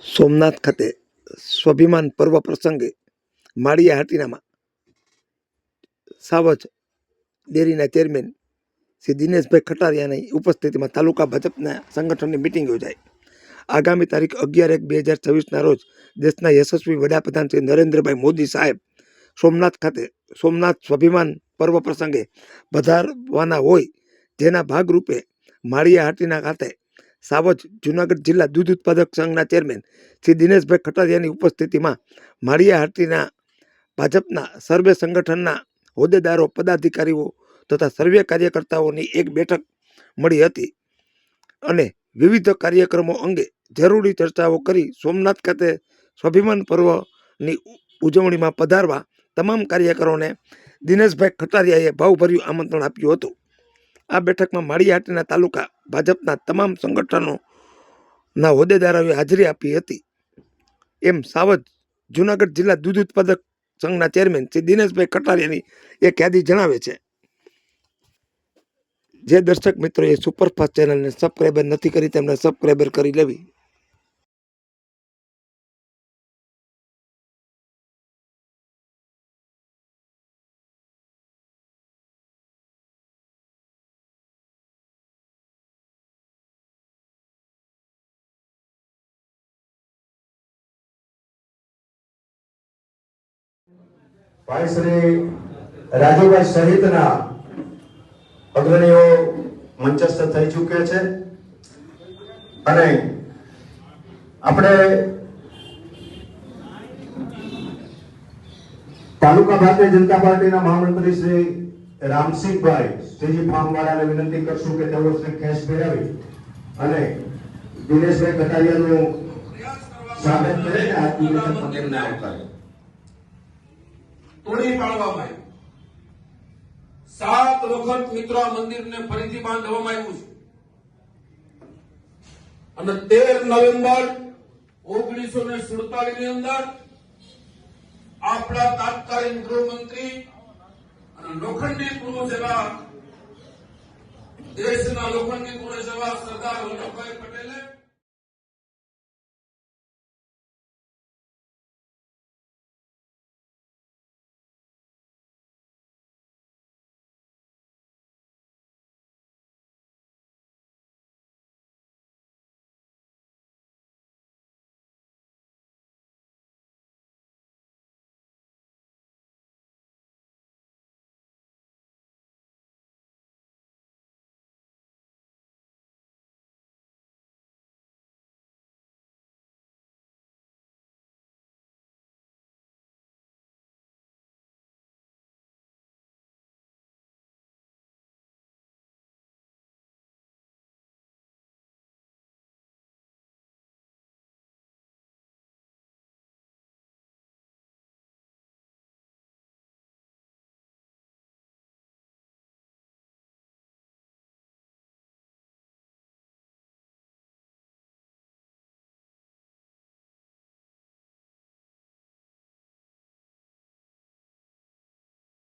સોમનાથ ખાતે સ્વાભિમાન પર્વ પ્રસંગે માળિયા હાટીનામાં સાવજ ડેરીના ચેરમેન શ્રી દિનેશભાઈ ખટારિયાની ઉપસ્થિતિમાં તાલુકા ભાજપના સંગઠનની મિટિંગ યોજાઈ। આગામી તારીખ 11/1/2026ના રોજ દેશના યશસ્વી વડાપ્રધાન શ્રી નરેન્દ્રભાઈ મોદી સાહેબ સોમનાથ ખાતે સોમનાથ સ્વાભિમાન પર્વ પ્રસંગે પધારવાના હોય, જેના ભાગરૂપે માળિયા હાટીના ખાતે સાવજ જૂનાગઢ જિલ્લા દૂધ ઉત્પાદક સંઘના ચેરમેન શ્રી દિનેશભાઈ ખટારિયાની ઉપસ્થિતિમાં માળિયા હાટીના ભાજપના સર્વે સંગઠનના હોદ્દેદારો, પદાધિકારીઓ તથા સર્વે કાર્યકર્તાઓની એક બેઠક મળી હતી અને વિવિધ કાર્યક્રમો અંગે જરૂરી ચર્ચાઓ કરી સોમનાથ ખાતે સ્વાભિમાન પર્વની ઉજવણીમાં પધારવા તમામ કાર્યકરોને દિનેશભાઈ ખટારિયાએ ભાવભર્યું આમંત્રણ આપ્યું હતું। આ બેઠકમાં માળિયા હાટીના તાલુકા ભાજપના તમામ સંગઠનોના હોદ્દેદારોએ હાજરી આપી હતી, એમ સાવજ જૂનાગઢ જિલ્લા દૂધ ઉત્પાદક સંઘના ચેરમેન શ્રી દિનેશભાઈ ખટારિયાની એક યાદી જણાવે છે। જે દર્શક મિત્રોએ સુપરફાસ્ટ ચેનલને સબસ્ક્રાઈબર નથી કરી તેમને સબસ્ક્રાઈબર કરી લેવી। ભાઈ શ્રી રાજુભાઈ સહિતના અગ્રણીઓ મંચસ્થ થઈ ચૂક્યા છે અને આપણે તાલુકા ભારતીય જનતા પાર્ટીના મહામંત્રી શ્રી રામસિંહભાઈ શ્રીજી ફાર્મવાળાને વિનંતી કરશું કે તેઓ શ્રી કેશ પહેરાવી અને દિનેશભાઈ કટારિયાનું સ્વાગત કરીને આ નિવેદન પત્રને આવકારે। તોડી પાડવામાં આવ્યું। 7 વખત મિત્રો આ મંદિરને ફરીથી બાંધવામાં આવ્યું છે અને 13 નવેમ્બર 1947 ની અંદર આપણા તાત્કાલિન ગૃહમંત્રી અને લોખંડી પુરુષ એવા દેશના લોખંડી પુરુષ એવા સરદાર વલ્લભભાઈ પટેલે